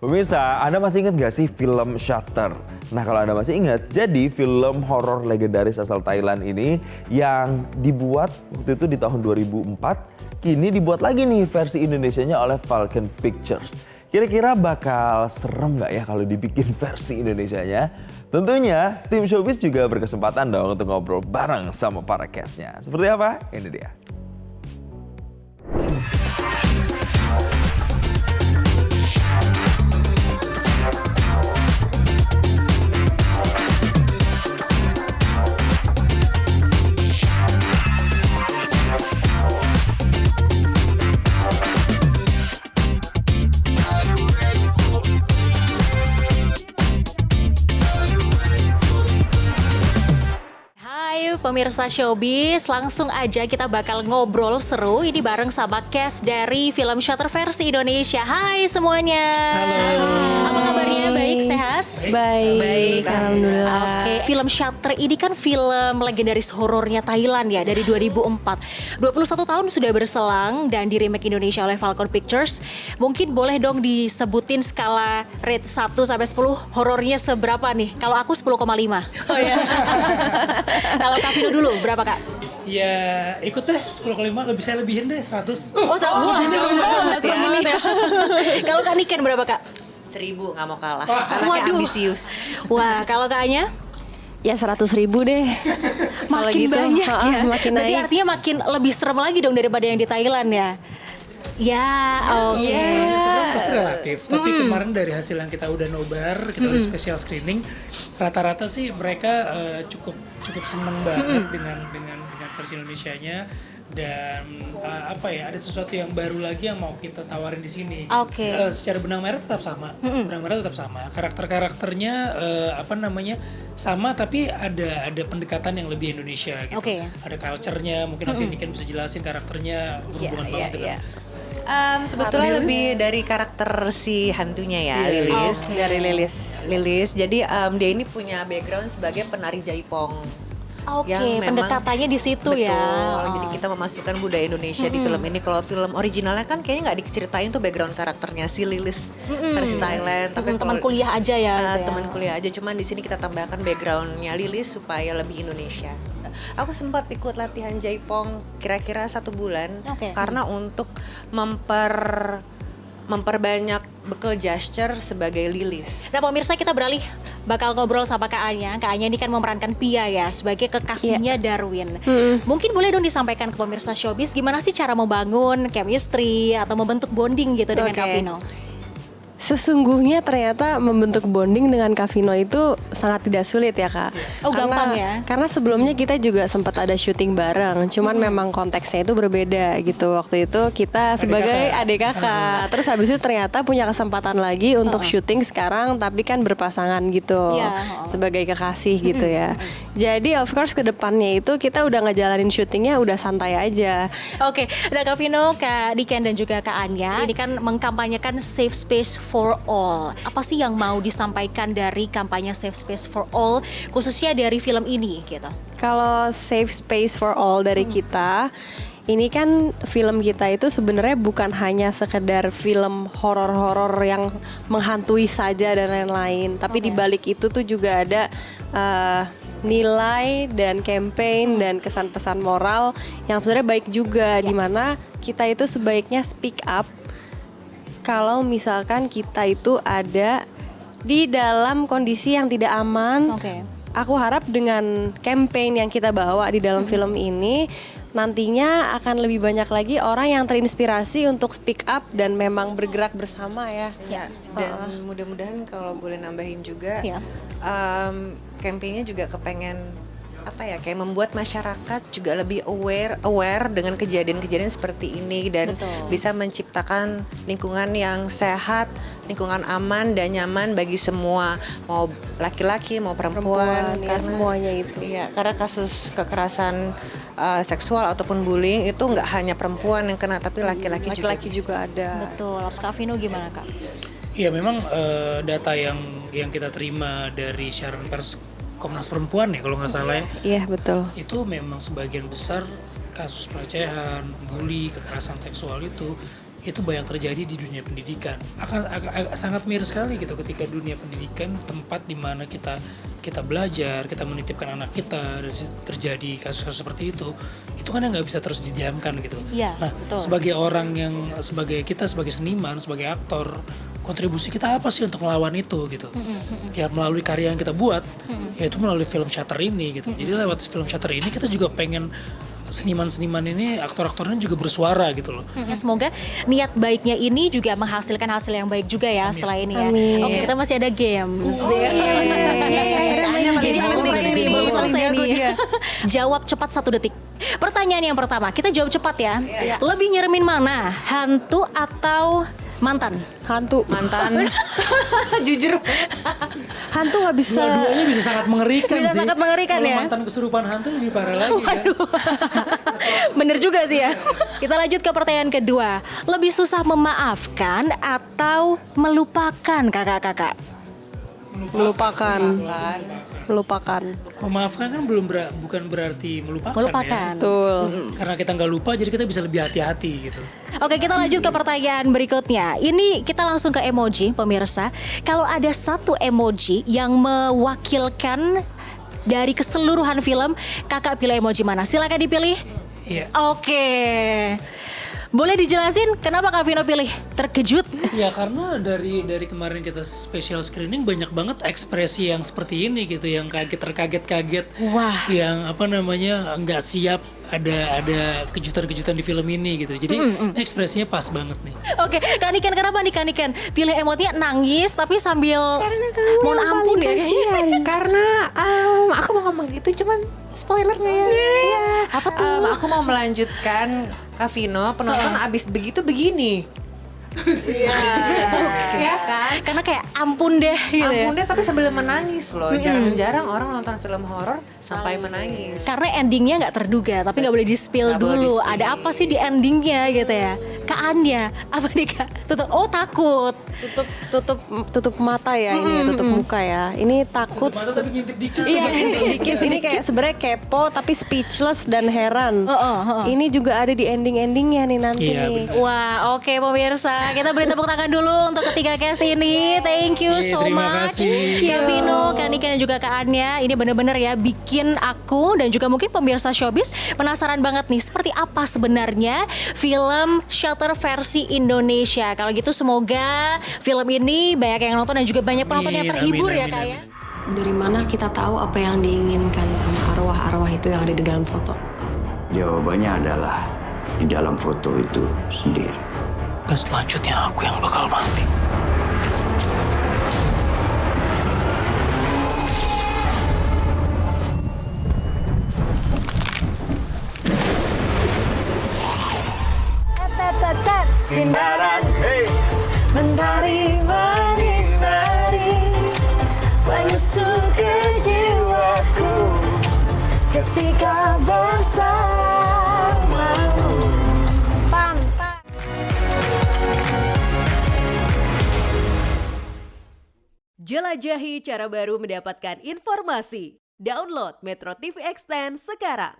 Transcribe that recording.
Pemirsa, Anda masih ingat gak sih film Shutter? Nah, kalau Anda masih ingat, jadi film horor legendaris asal Thailand ini yang dibuat waktu itu di tahun 2004, kini dibuat lagi nih versi Indonesianya oleh Falcon Pictures. Kira-kira bakal serem gak ya kalau dibikin versi Indonesianya? Tentunya tim Showbiz juga berkesempatan dong untuk ngobrol bareng sama para cast-nya. Seperti apa? Ini dia. Pemirsa Showbiz, langsung aja kita bakal ngobrol seru ini bareng sama cast dari film Shutter versi Indonesia. Hai semuanya. Halo. Apa kabarnya? Baik, sehat? Baik, alhamdulillah. Oke, film Shutter ini kan film legendaris horornya Thailand ya dari 2004. 21 tahun sudah berselang dan di remake Indonesia oleh Falcon Pictures. Mungkin boleh dong disebutin skala rate 1 sampai 10 horornya seberapa nih? Kalau aku 10,5. Oh ya. Kalau Kak Vino dulu berapa Kak? Ya ikut deh 10 kali 5, saya lebihin deh 100. Oh, serem banget ya. Kalau Kak Niken berapa Kak? 1000 nggak mau kalah. Waduh. Anaknya ambisius. Wah, kalau Kaknya? Ya 100.000 deh. Makin gitu, banyak ya. makin Berarti naik. artinya makin lebih serem lagi dong daripada yang di Thailand ya. Ya, oke. Sebenarnya pasti relatif, tapi kemarin dari hasil yang kita udah nobar, kita udah special screening, rata-rata sih mereka cukup seneng banget dengan versi Indonesianya. Dan ada sesuatu yang baru lagi yang mau kita tawarin di sini. Oke. Secara benang merah tetap sama, karakternya sama, tapi ada pendekatan yang lebih Indonesia gitu. Oke. Ada culture-nya, mungkin nanti Niken bisa jelasin karakternya berhubungan banget dengan. Sebetulnya lebih dari karakter si hantunya ya, Lilis. Oke. Dari Lilis. Jadi dia ini punya background sebagai penari jaipong. Oke, Yang memang- pendekatannya di situ Betul. ya. Jadi kita memasukkan budaya Indonesia di film ini. Kalau film originalnya kan kayaknya nggak diceritain tuh background karakternya si Lilis versi Thailand. Tapi teman kalau- kuliah aja ya. gitu ya. teman kuliah aja. Cuman di sini kita tambahkan backgroundnya Lilis supaya lebih Indonesia. Aku sempat ikut latihan jaipong kira-kira 1 bulan Oke. karena untuk memperbanyak bekal gesture sebagai Lilis. Nah pemirsa, kita beralih bakal ngobrol sama Kak Anya. Kak Anya ini kan memerankan Pia ya sebagai kekasihnya Darwin. Mungkin boleh dong disampaikan ke pemirsa Showbiz gimana sih cara membangun chemistry atau membentuk bonding gitu dengan Oke. Kak Vino? Sesungguhnya ternyata membentuk bonding dengan Kak Vino itu sangat tidak sulit ya Kak. Oh, gampang ya? Karena sebelumnya kita juga sempat ada syuting bareng. Cuman memang konteksnya itu berbeda gitu. Waktu itu kita sebagai adik kakak. Terus habis itu ternyata punya kesempatan lagi untuk syuting sekarang, tapi kan berpasangan gitu. Iya. Sebagai kekasih gitu ya. Jadi of course ke depannya itu kita udah ngejalanin syutingnya udah santai aja. Oke, nah Kak Vino, Kak Niken dan juga Kak Anya ini kan mengkampanyekan Safe Space for All. Apa sih yang mau disampaikan dari kampanye Safe Space for All khususnya dari film ini gitu? Kalau Safe Space for All dari kita, ini kan film kita itu sebenarnya bukan hanya sekedar film horor-horor yang menghantui saja dan lain-lain, tapi di balik itu tuh juga ada nilai dan campaign dan kesan pesan moral yang sebenarnya baik juga, di mana kita itu sebaiknya speak up kalau misalkan kita itu ada di dalam kondisi yang tidak aman. Oke. Aku harap dengan campaign yang kita bawa di dalam film ini nantinya akan lebih banyak lagi orang yang terinspirasi untuk speak up dan memang bergerak bersama ya. Ya, dan mudah-mudahan kalau boleh nambahin juga, Ya. campaignnya juga kepengen kayak membuat masyarakat juga lebih aware dengan kejadian-kejadian seperti ini dan Betul. bisa menciptakan lingkungan yang sehat, lingkungan aman dan nyaman bagi semua, mau laki-laki mau perempuan, ya, semuanya itu. Iya, karena kasus kekerasan seksual ataupun bullying itu nggak hanya perempuan yang kena, tapi laki-laki juga ada. Betul. Kak Vino gimana Kak? Iya, memang data yang kita terima dari siaran pers Komnas Perempuan ya kalau nggak salah ya, Iya betul. itu memang sebagian besar kasus pelecehan, bully, kekerasan seksual itu itu banyak terjadi di dunia pendidikan. Sangat miris sekali gitu ketika dunia pendidikan tempat di mana kita belajar, kita menitipkan anak kita, dan terjadi kasus-kasus seperti itu kan yang nggak bisa terus didiamkan gitu. Iya, Nah, betul. sebagai orang yang sebagai seniman, sebagai aktor, kontribusi kita apa sih untuk melawan itu gitu? Ya melalui karya yang kita buat, yaitu melalui film Shutter ini gitu. Jadi lewat film Shutter ini kita juga pengen seniman-seniman ini, aktor-aktornya juga bersuara gitu loh. Ya, semoga niat baiknya ini juga menghasilkan hasil yang baik juga ya setelah ini ya. Oke, kita masih ada games. Jadi aku nih, belum selesai nih. Jawab cepat 1 detik. Pertanyaan yang pertama, kita jawab cepat ya. Lebih nyeremin mana? Hantu atau mantan? Hantu. Mantan. Jujur. Hantu nggak bisa. Dua-duanya bisa sangat mengerikan Bisa sih. sangat mengerikan Kalau ya. mantan kesurupan hantu lebih parah lagi kan. Bener juga sih ya. Kita lanjut ke pertanyaan kedua. Lebih susah memaafkan atau melupakan kakak-kakak? Melupakan. Memaafkan kan bukan berarti melupakan, Melupakan. ya. Betul. Karena kita nggak lupa jadi kita bisa lebih hati-hati gitu. Oke, kita lanjut ke pertanyaan berikutnya. Ini kita langsung ke emoji, pemirsa. Kalau ada satu emoji yang mewakilkan dari keseluruhan film, kakak pilih emoji mana? Silakan dipilih. Iya. Oke. Boleh dijelasin kenapa Kak Vino pilih terkejut? Ya karena dari kemarin kita special screening banyak banget ekspresi yang seperti ini gitu, yang terkaget-kaget, Wah. yang apa namanya nggak siap ada kejutan-kejutan di film ini gitu. Jadi ini ekspresinya pas banget nih. Oke, Kak Niken, kenapa nih Kak Niken? Pilih emotnya nangis tapi sambil mohon ampun ya. Karena aku mau ngomong gitu cuman spoiler nggak ya? Iya. Apa tuh? Aku mau melanjutkan Kavino, penonton abis begitu begini. Iya kan? Karena kayak ampun deh gitu ya. Ampun deh, tapi sambil menangis loh. Jarang-jarang orang nonton film horor sampai menangis. Karena endingnya nggak terduga, tapi nggak boleh di-spill Nggak boleh dulu. di-spill. Ada apa sih di endingnya gitu ya? Kak Anya, apa nih Kak? Oh takut. Tutup mata ya ini, tutup muka ya. Ini takut. Tapi ngintip dikit. Iya, dikit. Ini kayak sebenarnya kepo tapi speechless dan heran. Ini juga ada di ending-endingnya nih nanti Iya, nih. Wah, oke pemirsa, kita beri tepuk tangan dulu untuk ketiga cast ini. Thank you so terima much, kasih. Kak Vino, Kak Niken dan juga Kak Anya. Ini bener-bener ya bikin aku dan juga mungkin pemirsa Showbiz penasaran banget nih seperti apa sebenarnya film Shutter versi Indonesia. Kalau gitu semoga film ini banyak yang nonton dan juga banyak penonton yang Amin, terhibur amin, ya amin, Kak ya. Dari mana kita tahu apa yang diinginkan sama arwah-arwah itu yang ada di dalam foto? Jawabannya adalah di dalam foto itu sendiri. Dan selanjutnya aku yang bakal mati. Sinaran, hey, mentari menyinari, menyusul ke jiwaku ketika bersamamu. Jelajahi cara baru mendapatkan informasi. Download Metro TV Extend sekarang.